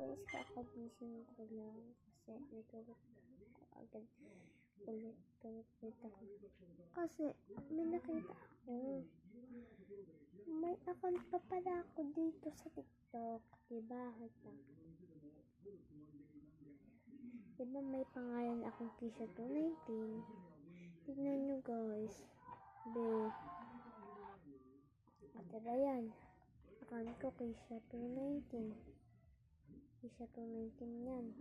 guys, kakagising ko lang kasi natulog ako agad ulit ako. Kasi may nakita ako. May account pa pala ako dito sa TikTok. Diba? Diba may pangalan akong Kisha 219? Tignan nyo guys. Diba yan? Account ko Kisha 219. Kisha 219 yan.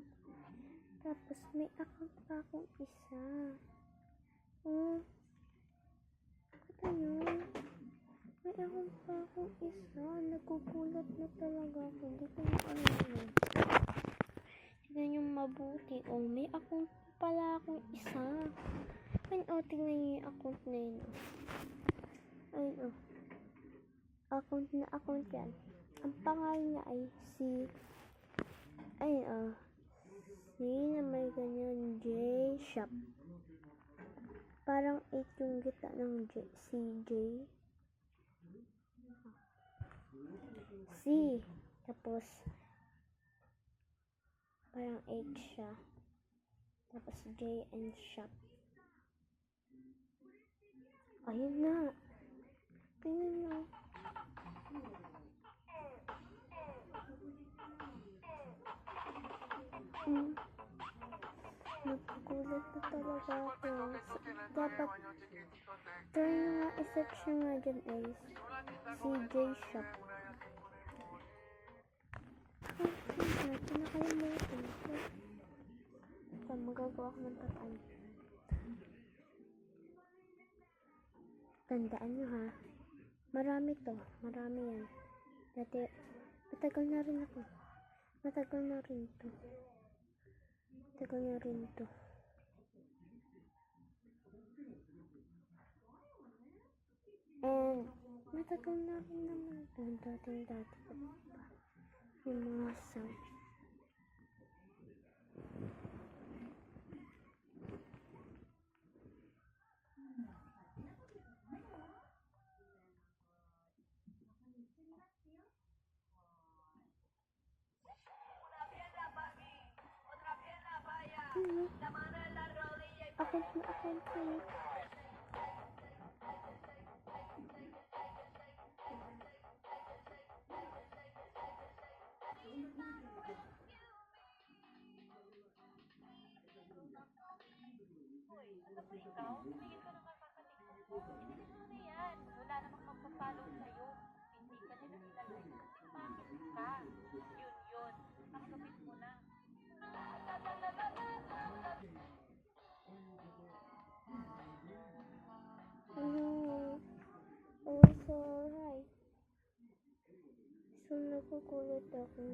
Tapos may account pa akong isa. Ano yun? May account pa akong isa. Nagugulat na talaga ako. Hindi ko na alam yun. Tignan yung mabuti. May account pala akong isa. Tignan nyo yung account na yun. Account yan. Ang pangalan niya ay si na may ganyan J-Shop. Parang 8 yung gitna ng CJ. C. Tapos parang 8 siya. Tapos J and Shop. Ayun na. Tingnan mo. Nagugulat na talaga ako. Dapat try nyo nga i-search nyo nga dyan ay CJ Shop. Nakalimutan ko. Magagawa ko ng tatay. Tandaan nyo ha. Marami to. Marami yan. Dati, matagal na rin ako. Matagal na rin to. And, matagal na rin naman to. Dati pa. Yung mga sound. Account ko. Ikaw, tumingin ka naman kakatikot ko. Tingnan mo na yan. Wala namang magpapalo sa'yo. Hindi ka nila nilalay. Bakit ka? Yun. Nakagapit mo na. So, hi. So, nagugulat ako.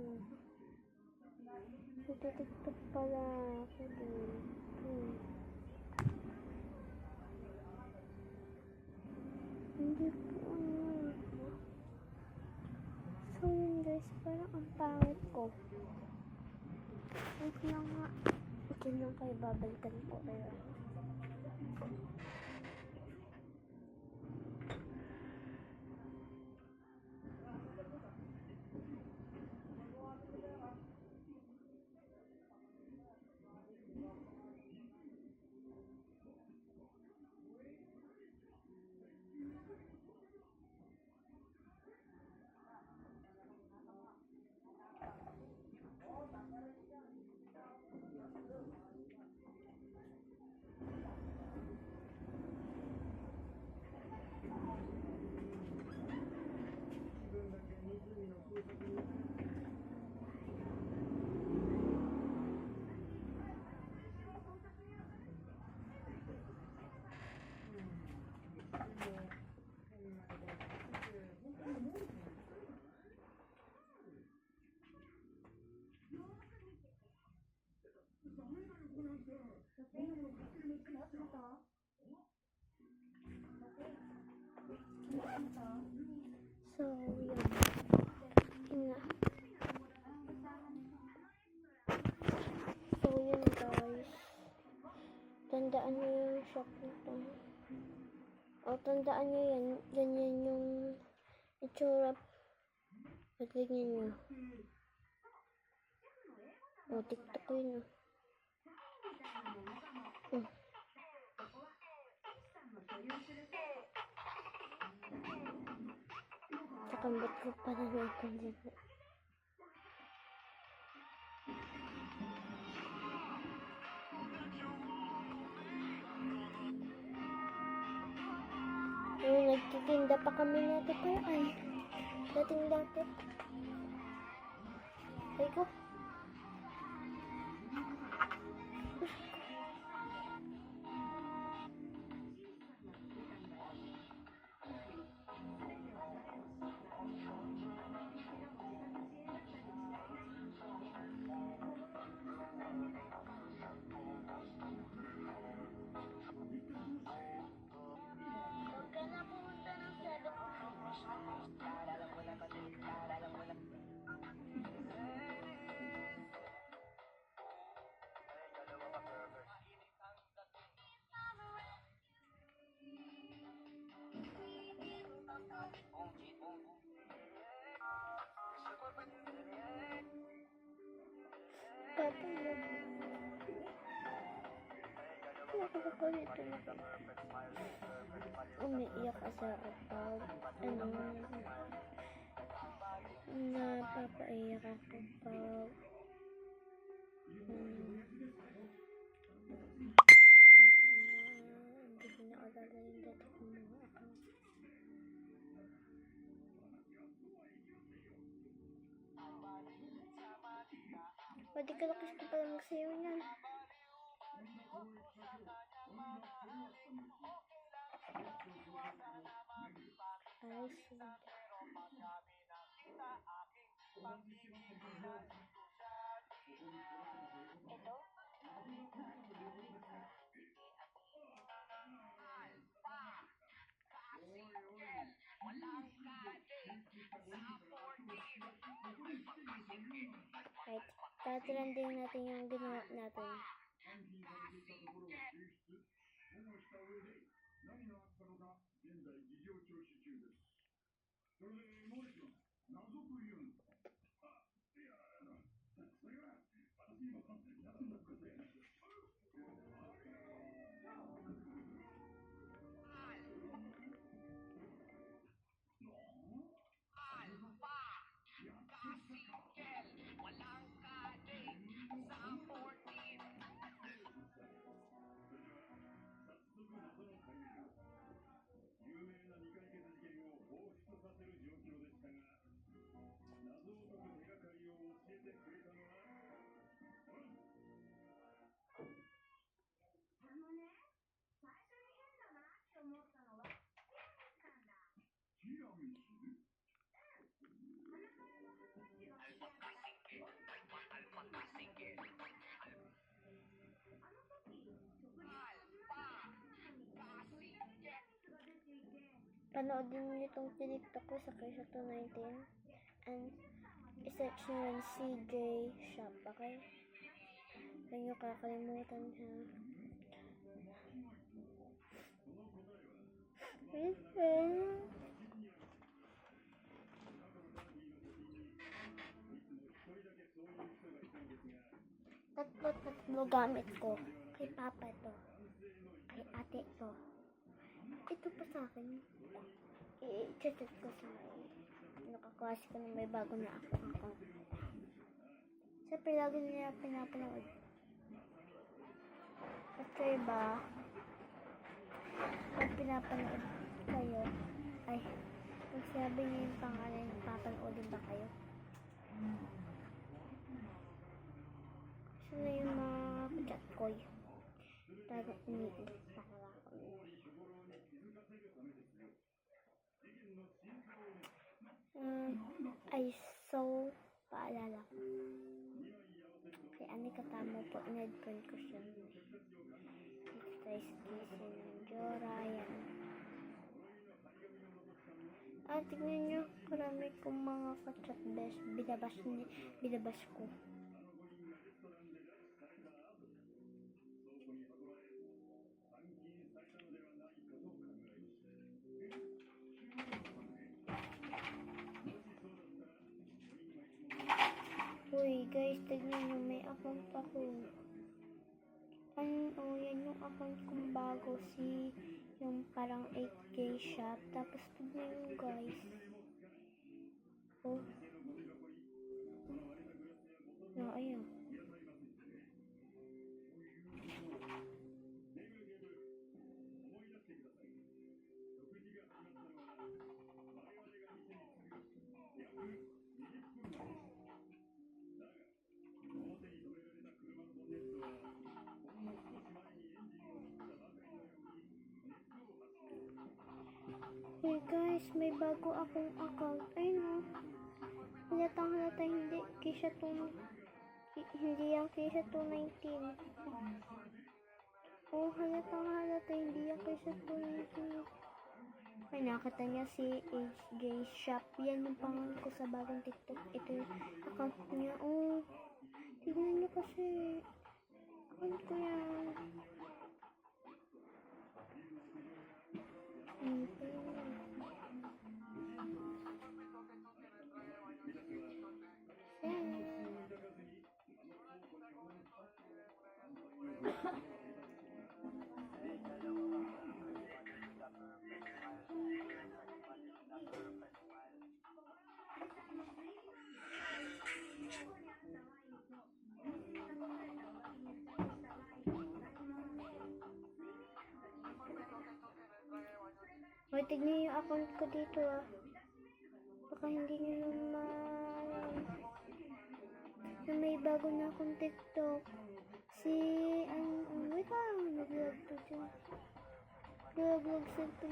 Nagtitiktok pala ako dito. Hindi po So, yun guys, parang ang pangit ko. Wait lang nga. Okay lang kayo, babalikan ko kayo. So, yun. So, yun guys. Tandaan nyo yung shop nito. Tandaan nyo yan. Ganyan yung itsura. Patignan nyo. O, TikTok ko yun. Oh. Sa kambot ko para ng content. Yung nagtitinda pa kami natin pa ay. Dating dati. Ay ko. Kapag nakakakulit na pa. Umiiyak ka sa kapag napapaiyak ako pag hindi ko naalala yung dati kong mga account. Pwede ka lakas ko pala magsayaw niyan. Ay, sweet. Right. Tatrending natin yung ginawa natin. Panoodin niyo itong TikTok ko sa Krisa219 and isearch nyo yung CJ Shop, okay? Huwag nyo kakalimutan ha. Tatlo gamit ko. Kay Papa to. Kay Ate to. Ito pa sa akin. I-chat ko sa nakaklase ko na may bago na account. Siyempre, lagi nila pinapanood. At kayo ba, pag pinapanood kayo, ay, pag sabi niyo yung pangalan, papanoodin ba kayo? Sino yung mga chat ko yun? Talagang umiiyak talaga ako. Ay, so, paalala ko. Kay Ani Katamo po, in-friend ko siya. Guys, kissing, Jora, yan. Tignan nyo, marami kong mga kachat best. Binabas ko. Uy, guys, tignan nyo, may account ako. Ano, yan yung account kong bago, yung parang 8K shop. Tapos tignan nyo guys. Oh. No, ayun. Hey guys, may bago akong account. Ayun o. Halatang halata hindi yan Keisha 219. Oh, halatang halata hindi yan Keisha 219. Ay, nakita niya si HJ Shop. Yan yung pangalan ko sa bagong TikTok. Ito yung account niya. Oh, tignan niyo kasi. Account ko yan. O, tignan yung account ko dito ah. Baka hindi nyo naman na may bago na akong TikTok. Wait lang, nag-vlog to dyan. Nag-vlog sa si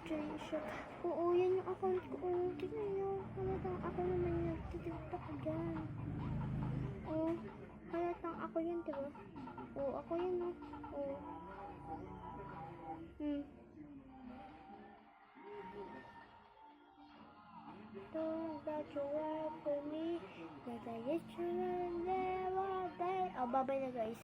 Jay Shop. Oo, yan yung account ko. Oo, tignan nyo. Halatang ako naman yung nag-TikTok dyan. Oo, halatang ako yan, diba? Oo, ako yan, no? Oo. Don't that you wait for me, that I get you never day. Oh, bye-bye na guys.